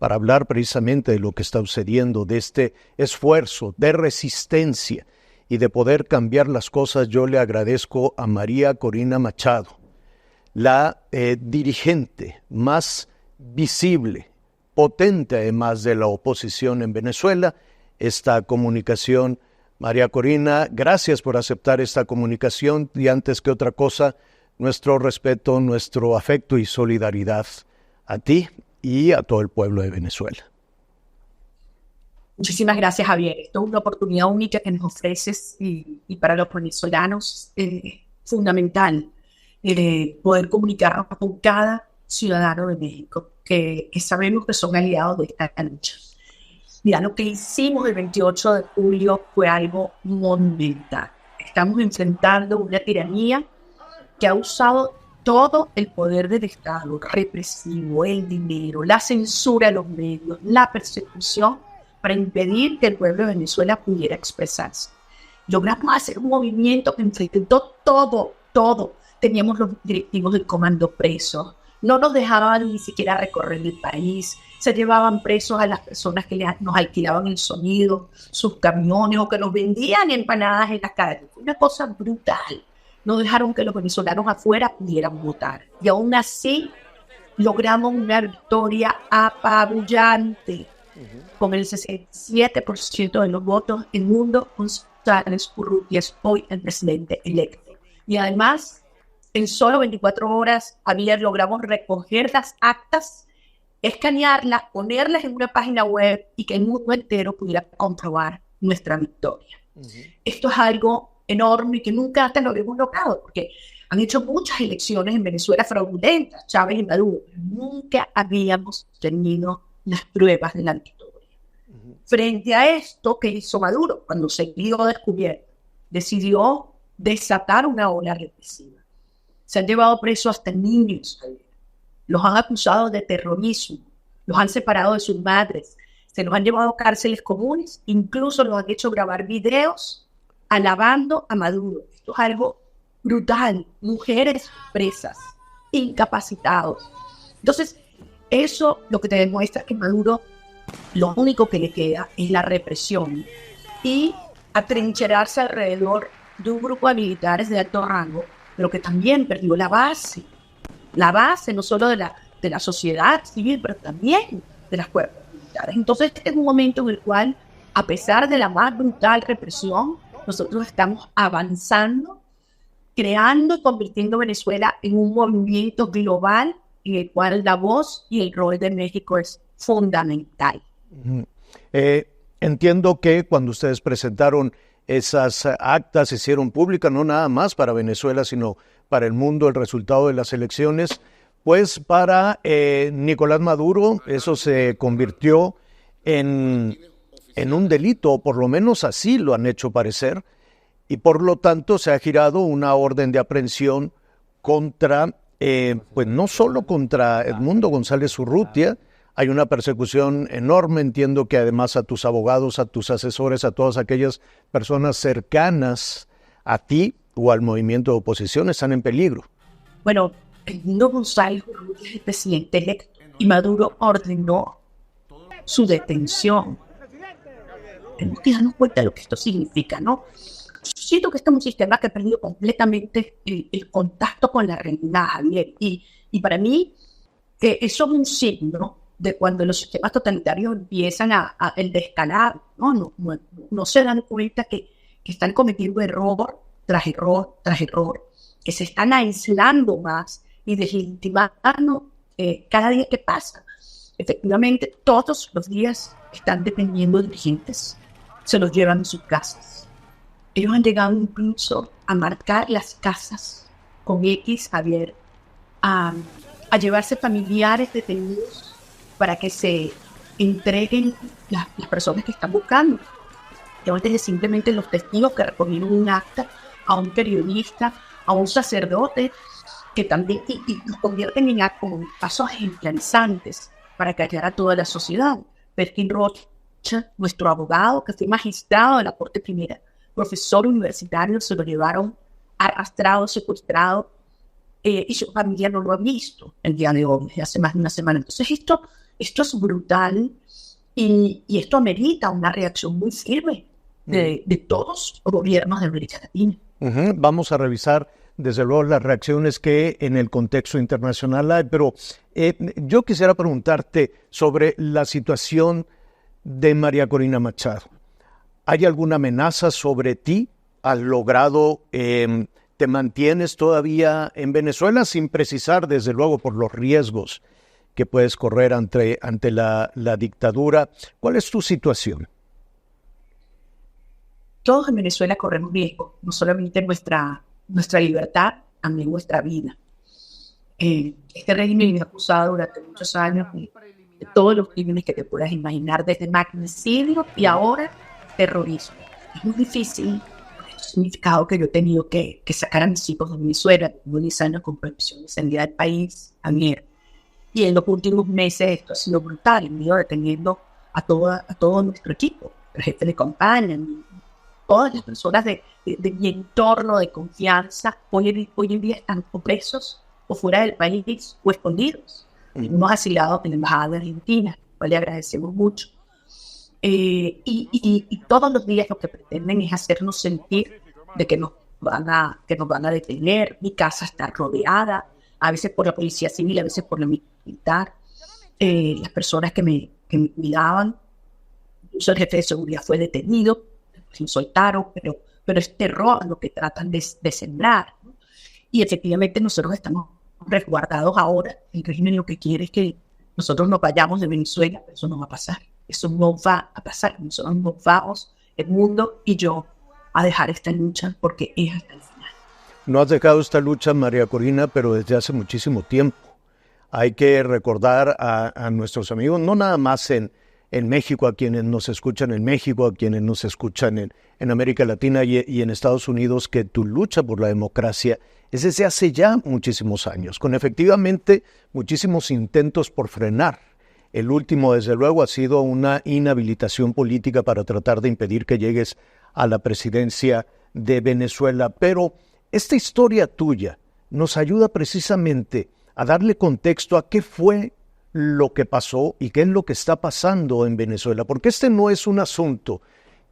para hablar precisamente de lo que está sucediendo, de este esfuerzo de resistencia y de poder cambiar las cosas. Yo le agradezco a María Corina Machado, la dirigente más visible, potente además de la oposición en Venezuela, esta comunicación. María Corina, gracias por aceptar esta comunicación y antes que otra cosa, nuestro respeto, nuestro afecto y solidaridad a ti y a todo el pueblo de Venezuela. Muchísimas gracias, Javier. Esto es una oportunidad única que nos ofreces y para los venezolanos fundamental poder comunicarnos con cada ciudadano de México, que sabemos que son aliados de esta lucha. Mira, lo que hicimos el 28 de julio fue algo monumental. Estamos enfrentando una tiranía que ha usado todo el poder del Estado, represivo, el dinero, la censura a los medios, la persecución, para impedir que el pueblo de Venezuela pudiera expresarse. Logramos hacer un movimiento que enfrentó todo. Teníamos los directivos del comando presos, no nos dejaban ni siquiera recorrer el país, se llevaban presos a las personas que nos alquilaban el sonido, sus camiones, o que nos vendían empanadas en la calle. Fue una cosa brutal. No dejaron que los venezolanos afuera pudieran votar. Y aún así logramos una victoria apabullante. Con el 67% de los votos, el mundo González Urrutia es hoy el presidente electo. Y además, en solo 24 horas, Javier, logramos recoger las actas, escanearlas, ponerlas en una página web y que el mundo entero pudiera comprobar nuestra victoria. Esto es algo enorme que nunca antes lo habíamos logrado, porque han hecho muchas elecciones en Venezuela fraudulentas, Chávez y Maduro. Nunca habíamos tenido las pruebas de la victoria. Frente a esto, ¿qué hizo Maduro? Cuando se vio descubierto, decidió desatar una ola represiva. Se han llevado presos hasta niños, los han acusado de terrorismo, los han separado de sus madres, se los han llevado a cárceles comunes, incluso los han hecho grabar videos alabando a Maduro. Esto es algo brutal. Mujeres presas, incapacitados. Entonces, eso lo que te demuestra es que Maduro lo único que le queda es la represión y atrincherarse alrededor de un grupo de militares de alto rango, pero que también perdió la base no solo de la sociedad civil, pero también de las fuerzas militares. Entonces, este es un momento en el cual, a pesar de la más brutal represión, nosotros estamos avanzando, creando y convirtiendo Venezuela en un movimiento global en el cual la voz y el rol de México es fundamental. Entiendo que cuando ustedes presentaron esas actas, se hicieron públicas, no nada más para Venezuela, sino para el mundo, el resultado de las elecciones, pues para Nicolás Maduro eso se convirtió en un delito, o por lo menos así lo han hecho parecer, y por lo tanto se ha girado una orden de aprehensión contra, pues no solo contra Edmundo González Urrutia. Hay una persecución enorme, entiendo que además a tus abogados, a tus asesores, a todas aquellas personas cercanas a ti o al movimiento de oposición están en peligro. Bueno, Edmundo González Urrutia es el presidente electo y Maduro ordenó su detención. Tenemos que darnos cuenta de lo que esto significa, ¿no? Yo siento que este es un sistema que ha perdido completamente el contacto con la realidad, Javier. Y para mí, eso es un signo de cuando los sistemas totalitarios empiezan a descalar, ¿no? No se dan cuenta que están cometiendo error tras error tras error, que se están aislando más y deslegitimando cada día que pasa. Efectivamente, todos los días están deteniendo dirigentes, se los llevan a sus casas. Ellos han llegado incluso a marcar las casas con X, Javier, a llevarse familiares detenidos para que se entreguen las personas que están buscando. Y antes simplemente los testigos que recogieron un acta a un periodista, a un sacerdote, que también y los convierten en pasos ejemplarizantes para callar a toda la sociedad. Perkin Rocha, nuestro abogado, que fue magistrado de la Corte Primera, profesor universitario, se lo llevaron arrastrado, secuestrado, y su familia no lo ha visto el día de hoy, hace más de una semana. Entonces esto Esto es brutal y esto amerita una reacción muy firme de todos los gobiernos de América Latina. Vamos a revisar, desde luego, las reacciones que en el contexto internacional hay, pero yo quisiera preguntarte sobre la situación de María Corina Machado. ¿Hay alguna amenaza sobre ti? ¿Has logrado, te mantienes todavía en Venezuela sin precisar, desde luego, por los riesgos que puedes correr ante la dictadura? ¿Cuál es tu situación? Todos en Venezuela corremos riesgo, no solamente nuestra libertad, también nuestra vida. Este régimen me ha acusado durante muchos años de todos los crímenes que te puedas imaginar, desde magnicidio y ahora terrorismo. Es muy difícil, porque esto ha significado que yo he tenido que sacar a mis hijos de Venezuela, tengo 10 años con prohibición de salida del país, Javier. Y en los últimos meses esto ha sido brutal, me he ido deteniendo a todo nuestro equipo, el jefe de campaña, todas las personas de mi entorno de confianza, hoy en día están o presos o fuera del país o escondidos. Unos asilados en la Embajada de Argentina, cual le agradecemos mucho. Y todos los días lo que pretenden es hacernos sentir de que nos van a detener. Mi casa está rodeada, a veces por la policía civil, a veces por la militar. Las personas que me cuidaban, incluso el jefe de seguridad fue detenido, lo soltaron, pero es terror lo que tratan de sembrar, ¿no? Y efectivamente nosotros estamos resguardados ahora. El régimen lo que quiere es que nosotros nos vayamos de Venezuela, pero eso no va a pasar. Eso no va a pasar. Nosotros nos vamos, el mundo y yo, a dejar esta lucha porque es hasta el final. No has dejado esta lucha, María Corina, pero desde hace muchísimo tiempo. Hay que recordar a nuestros amigos, no nada más en México, a quienes nos escuchan en México, a quienes nos escuchan en América Latina y en Estados Unidos, que tu lucha por la democracia es desde hace ya muchísimos años, con efectivamente muchísimos intentos por frenar. El último, desde luego, ha sido una inhabilitación política para tratar de impedir que llegues a la presidencia de Venezuela. Pero esta historia tuya nos ayuda precisamente a darle contexto a qué fue lo que pasó y qué es lo que está pasando en Venezuela, porque este no es un asunto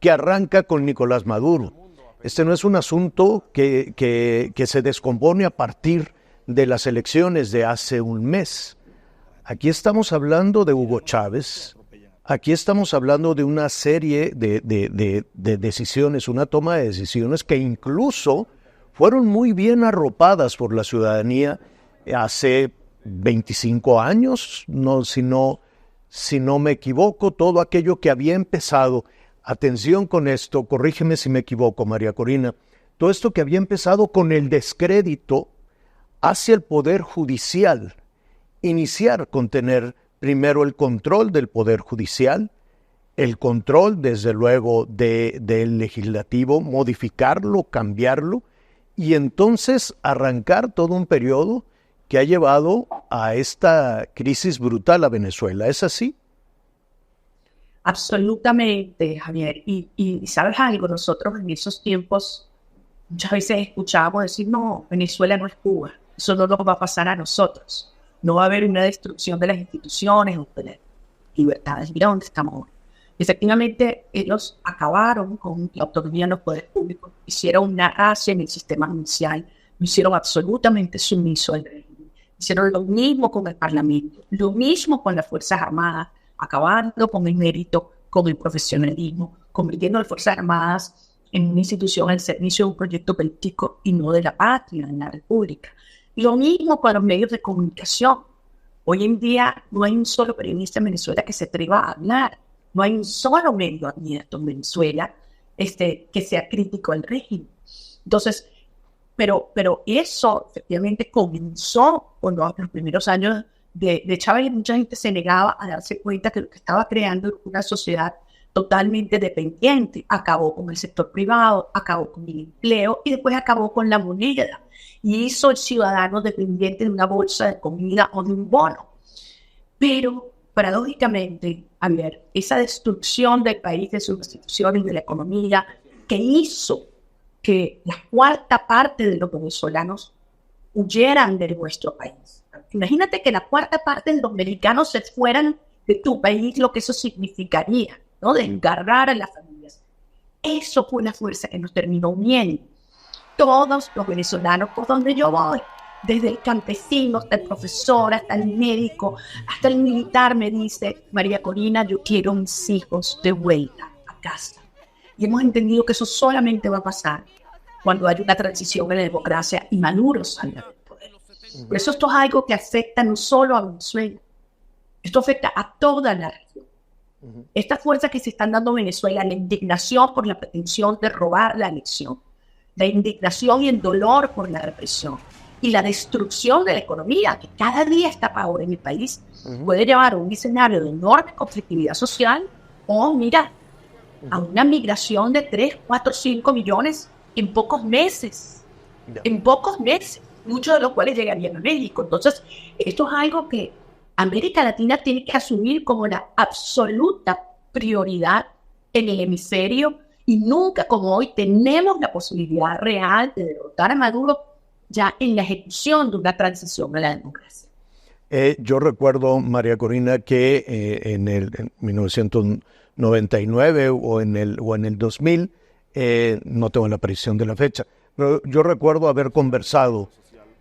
que arranca con Nicolás Maduro, este no es un asunto que se descompone a partir de las elecciones de hace un mes. Aquí estamos hablando de Hugo Chávez, aquí estamos hablando de una serie de decisiones, una toma de decisiones que incluso fueron muy bien arropadas por la ciudadanía hace 25 años, si no me equivoco, todo aquello que había empezado, atención con esto, corrígeme si me equivoco, María Corina, todo esto que había empezado con el descrédito hacia el Poder Judicial, iniciar con tener primero el control del Poder Judicial, el control, desde luego, del Legislativo, modificarlo, cambiarlo, y entonces arrancar todo un periodo que ha llevado a esta crisis brutal a Venezuela. ¿Es así? Absolutamente, Javier. Y ¿sabes algo? Nosotros en esos tiempos muchas veces escuchábamos decir, no, Venezuela no es Cuba. Eso no nos va a pasar a nosotros. No va a haber una destrucción de las instituciones o de las libertades. Mira dónde estamos hoy. Efectivamente, ellos acabaron con la autonomía en los poderes públicos, hicieron una racia en el sistema judicial, lo hicieron absolutamente sumiso al régimen. Hicieron lo mismo con el Parlamento, lo mismo con las Fuerzas Armadas, acabando con el mérito, con el profesionalismo, convirtiendo a las Fuerzas Armadas en una institución al servicio de un proyecto político y no de la patria, en la República. Y lo mismo con los medios de comunicación. Hoy en día no hay un solo periodista en Venezuela que se atreva a hablar. No hay un solo medio abierto en Venezuela que sea crítico al régimen. Entonces, pero eso efectivamente comenzó cuando los primeros años de Chávez, y mucha gente se negaba a darse cuenta que lo que estaba creando era una sociedad totalmente dependiente. Acabó con el sector privado, acabó con el empleo y después acabó con la moneda. Y hizo el ciudadano dependiente de una bolsa de comida o de un bono. Pero, paradójicamente, a ver, esa destrucción del país, de sus instituciones, de la economía, que hizo que la cuarta parte de los venezolanos huyeran de nuestro país. Imagínate que la cuarta parte de los mexicanos se fueran de tu país, lo que eso significaría, ¿no? Desgarrar a las familias. Eso fue una fuerza que nos terminó uniendo. Todos los venezolanos, por donde yo voy, desde el campesino hasta el profesor, hasta el médico, hasta el militar, me dice: María Corina, yo quiero mis hijos de vuelta a casa. Y hemos entendido que eso solamente va a pasar cuando haya una transición en la democracia y Maduro salga del poder. Por eso esto es algo que afecta no solo a Venezuela, esto afecta a toda la región. Estas fuerzas que se están dando a Venezuela, la indignación por la pretensión de robar la elección, la indignación y el dolor por la represión y la destrucción de la economía, que cada día está peor en el país, puede llevar a un escenario de enorme conflictividad social o, mira, a una migración de 3, 4, 5 millones en pocos meses. En pocos meses, muchos de los cuales llegarían a México. Entonces, esto es algo que América Latina tiene que asumir como la absoluta prioridad en el hemisferio, y nunca como hoy tenemos la posibilidad real de derrotar a Maduro ya en la ejecución de una transición a la democracia. Yo recuerdo, María Corina, que en 1999 o en el 2000, no tengo la precisión de la fecha, pero yo recuerdo haber conversado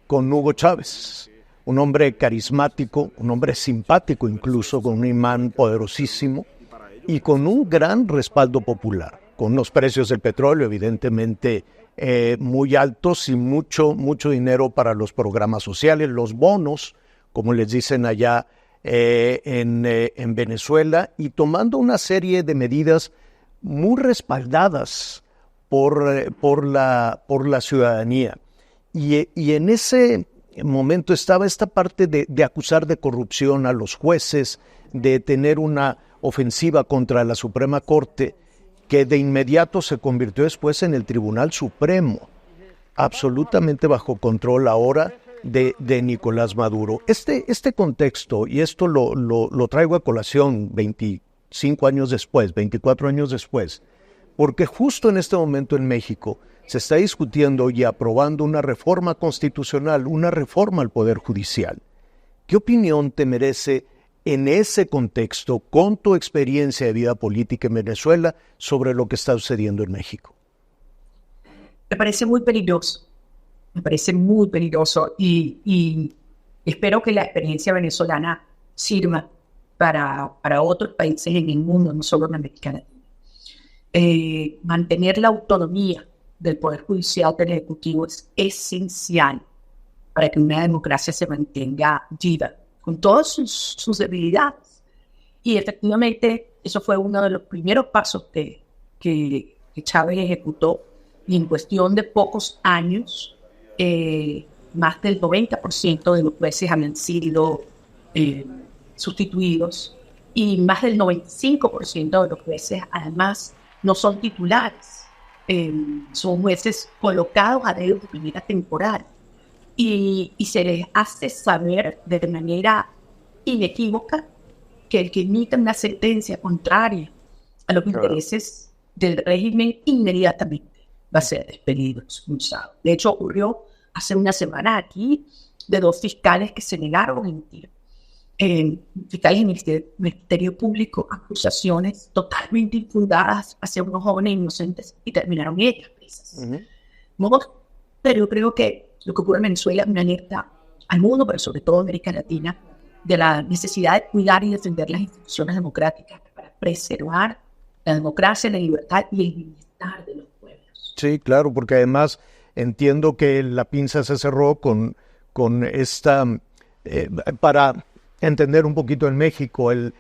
con Hugo Chávez, un hombre carismático, un hombre simpático incluso, con un imán poderosísimo y con un gran respaldo popular, con los precios del petróleo evidentemente muy altos y mucho dinero para los programas sociales, los bonos, como les dicen allá en Venezuela, y tomando una serie de medidas muy respaldadas por la ciudadanía. Y en ese momento estaba esta parte de acusar de corrupción a los jueces, de tener una ofensiva contra la Suprema Corte, que de inmediato se convirtió después en el Tribunal Supremo, absolutamente bajo control ahora de Nicolás Maduro. Este contexto, y esto lo traigo a colación 25 años después, 24 años después, porque justo en este momento en México se está discutiendo y aprobando una reforma constitucional, una reforma al Poder Judicial. ¿Qué opinión te merece en ese contexto, con tu experiencia de vida política en Venezuela, sobre lo que está sucediendo en México? Me parece muy peligroso, y espero que la experiencia venezolana sirva para otros países en el mundo, no solo en América Latina. Mantener la autonomía del Poder Judicial del Ejecutivo es esencial para que una democracia se mantenga viva, con todas sus debilidades. Y efectivamente, eso fue uno de los primeros pasos que Chávez ejecutó, y en cuestión de pocos años, más del 90% de los jueces habían sido sustituidos, y más del 95% de los jueces, además, no son titulares. Son jueces colocados a dedo de primera temporada. Y se les hace saber de manera inequívoca que el que emita una sentencia contraria a los intereses del régimen inmediatamente va a ser despedido, expulsado. De hecho, ocurrió hace una semana aquí de 2 fiscales que se negaron a emitir, fiscales del Ministerio Público, acusaciones totalmente infundadas hacia unos jóvenes inocentes, y terminaron ellas presas. Pero yo creo que lo que ocurre en Venezuela es una alerta al mundo, pero sobre todo a América Latina, de la necesidad de cuidar y defender las instituciones democráticas para preservar la democracia, la libertad y el bienestar de los pueblos. Sí, claro, porque además entiendo que la pinza se cerró con esta, para entender un poquito en México, el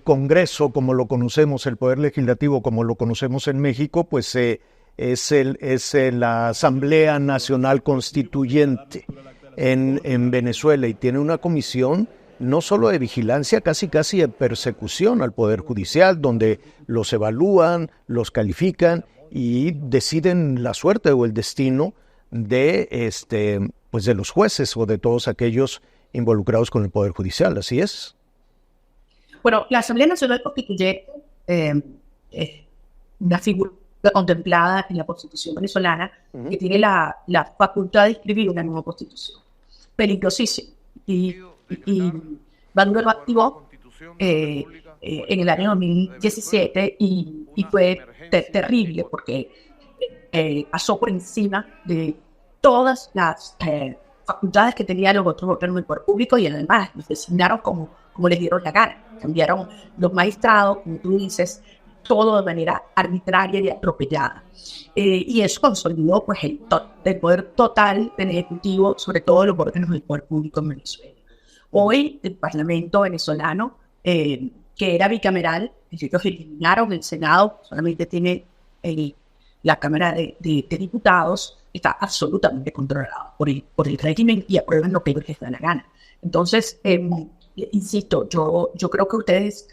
Congreso como lo conocemos, el Poder Legislativo como lo conocemos en México, pues es la Asamblea Nacional Constituyente en Venezuela, y tiene una comisión no solo de vigilancia, casi de persecución al Poder Judicial, donde los evalúan, los califican y deciden la suerte o el destino de los jueces o de todos aquellos involucrados con el Poder Judicial. ¿Así es? Bueno, la Asamblea Nacional Constituyente es una figura contemplada en la Constitución venezolana, que tiene la facultad de escribir una nueva Constitución. Peligrosísimo. Y Maduro lo activó en el año 2017 y fue terrible porque pasó por encima de todas las facultades que tenían los otros órganos del poder público y además los designaron como les dieron la gana. Cambiaron los magistrados, como tú dices, todo de manera arbitraria y atropellada. Y eso consolidó pues, el poder total del Ejecutivo, sobre todo de los órganos del poder público en Venezuela. Hoy el Parlamento venezolano, que era bicameral, ellos eliminaron el Senado, solamente tiene la Cámara de Diputados, está absolutamente controlado por el régimen y aprueban lo que ellos les da la gana. Entonces, insisto, yo creo que ustedes,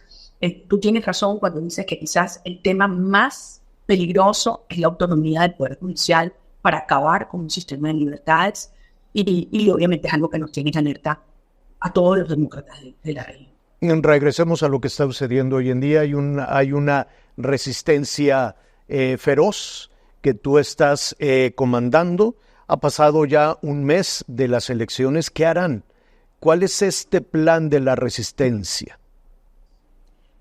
tú tienes razón cuando dices que quizás el tema más peligroso es la autonomía del Poder Judicial para acabar con un sistema de libertades y obviamente es algo que nos tiene en alerta a todos los demócratas de la región. Regresemos a lo que está sucediendo hoy en día. Hay una resistencia feroz que tú estás comandando. Ha pasado ya un mes de las elecciones. ¿Qué harán? ¿Cuál es este plan de la resistencia?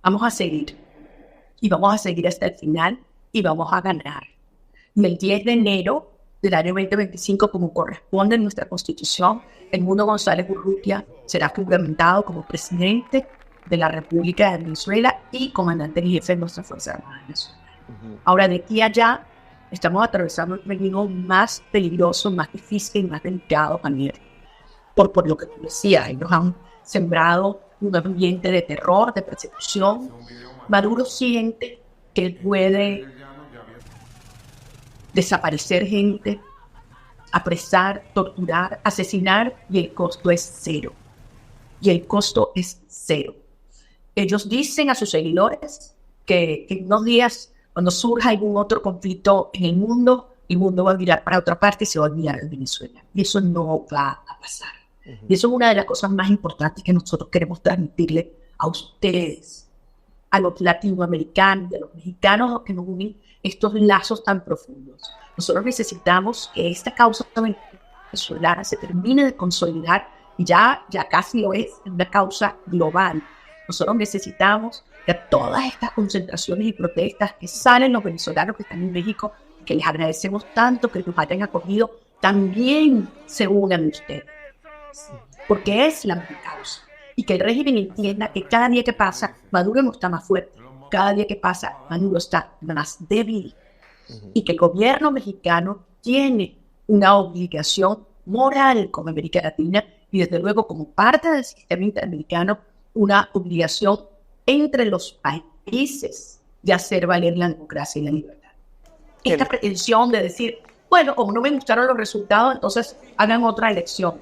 Vamos a seguir. Y vamos a seguir hasta el final y vamos a ganar. Y el 10 de enero del año 2025, como corresponde en nuestra Constitución, Edmundo González Urrutia será juramentado como presidente de la República de Venezuela y comandante en jefe de nuestra Fuerza Armada de Venezuela. Ahora, de aquí a allá, estamos atravesando el camino más peligroso, más difícil y más delicado, Javier. Por lo que tú decías, ellos han sembrado un ambiente de terror, de persecución. Maduro siente que él puede desaparecer gente, apresar, torturar, asesinar, y el costo es cero. Y el costo es cero. Ellos dicen a sus seguidores que en unos días, cuando surja algún otro conflicto en el mundo va a mirar para otra parte y se va a olvidar de Venezuela. Y eso no va a pasar. Y eso es una de las cosas más importantes que nosotros queremos transmitirle a ustedes, a los latinoamericanos, a los mexicanos que nos unen estos lazos tan profundos. Nosotros necesitamos que esta causa venezolana se termine de consolidar y ya casi lo es una causa global. Nosotros necesitamos que a todas estas concentraciones y protestas que salen los venezolanos que están en México, que les agradecemos tanto que nos hayan acogido, también se unan ustedes. Porque es la misma causa. Y que el régimen entienda que cada día que pasa, Maduro no está más fuerte. Cada día que pasa, Maduro está más débil. Y que el gobierno mexicano tiene una obligación moral con América Latina y desde luego como parte del sistema interamericano, una obligación entre los países de hacer valer la democracia y la libertad. Esta pretensión de decir, bueno, como no me gustaron los resultados, entonces hagan otra elección.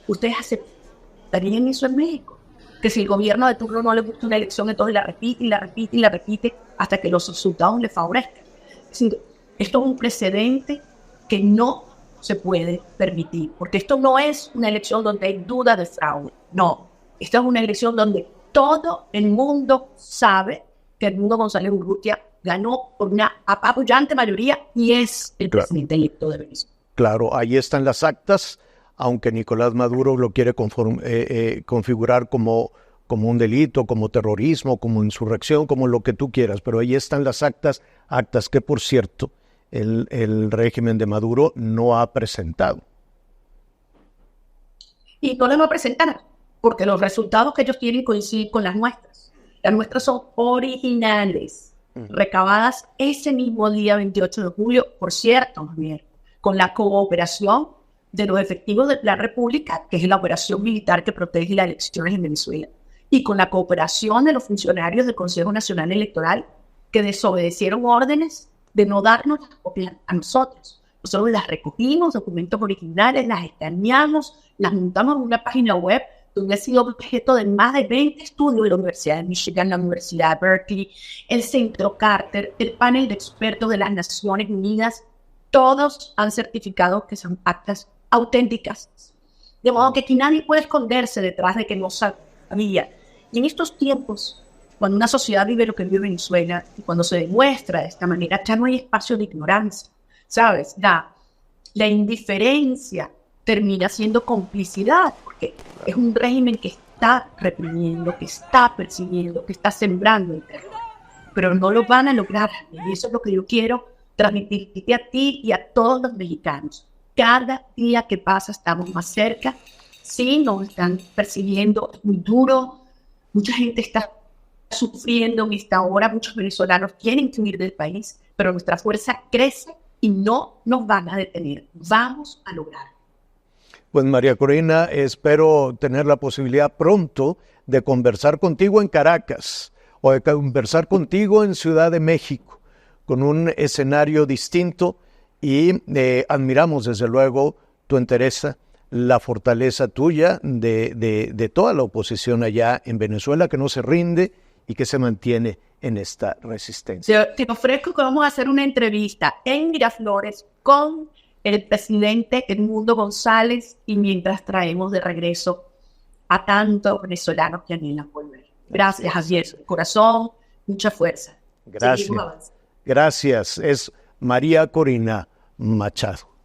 ¿Ustedes aceptarían eso en México? Que si el gobierno de turno no le gusta una elección, entonces la repite y la repite y la repite hasta que los resultados le favorezcan. Es decir, esto es un precedente que no se puede permitir, porque esto no es una elección donde hay duda de fraude, no. Esta es una elección donde todo el mundo sabe que Edmundo González Urrutia ganó por una apabullante mayoría y es el presidente electo de Venezuela. Claro, ahí están las actas, aunque Nicolás Maduro lo quiere configurar como un delito, como terrorismo, como insurrección, como lo que tú quieras, pero ahí están las actas que, por cierto, el régimen de Maduro no ha presentado. Y no las va a presentar, porque los resultados que ellos tienen coinciden con las nuestras. Las nuestras son originales, recabadas ese mismo día 28 de julio, por cierto, Javier, con la cooperación de los efectivos de la República, que es la operación militar que protege las elecciones en Venezuela, y con la cooperación de los funcionarios del Consejo Nacional Electoral que desobedecieron órdenes de no darnos las copias a nosotros. Nosotros las recogimos, documentos originales, las escaneamos, las montamos en una página web donde ha sido objeto de más de 20 estudios de la Universidad de Michigan, la Universidad de Berkeley, el Centro Carter, el panel de expertos de las Naciones Unidas. Todos han certificado que son actas auténticas. De modo que aquí nadie puede esconderse detrás de que no sabía. Y en estos tiempos, cuando una sociedad vive lo que vive Venezuela y cuando se demuestra de esta manera, ya no hay espacio de ignorancia, ¿sabes? La indiferencia termina siendo complicidad, porque es un régimen que está reprimiendo, que está persiguiendo, que está sembrando el terror. Pero no lo van a lograr. Y eso es lo que yo quiero transmitirte a ti y a todos los mexicanos. Cada día que pasa estamos más cerca. Sí, nos están persiguiendo, es muy duro. Mucha gente está sufriendo en esta hora. Muchos venezolanos quieren huir del país, pero nuestra fuerza crece y no nos van a detener. Vamos a lograr. Pues María Corina, espero tener la posibilidad pronto de conversar contigo en Caracas o de conversar contigo en Ciudad de México, con un escenario distinto y admiramos desde luego tu entereza, la fortaleza tuya de toda la oposición allá en Venezuela que no se rinde y que se mantiene en esta resistencia. Te ofrezco que vamos a hacer una entrevista en Miraflores con el presidente Edmundo González y mientras traemos de regreso a tantos venezolanos que anhelan volver. Gracias, Javier. Corazón, mucha fuerza. Gracias. Gracias. Es María Corina Machado.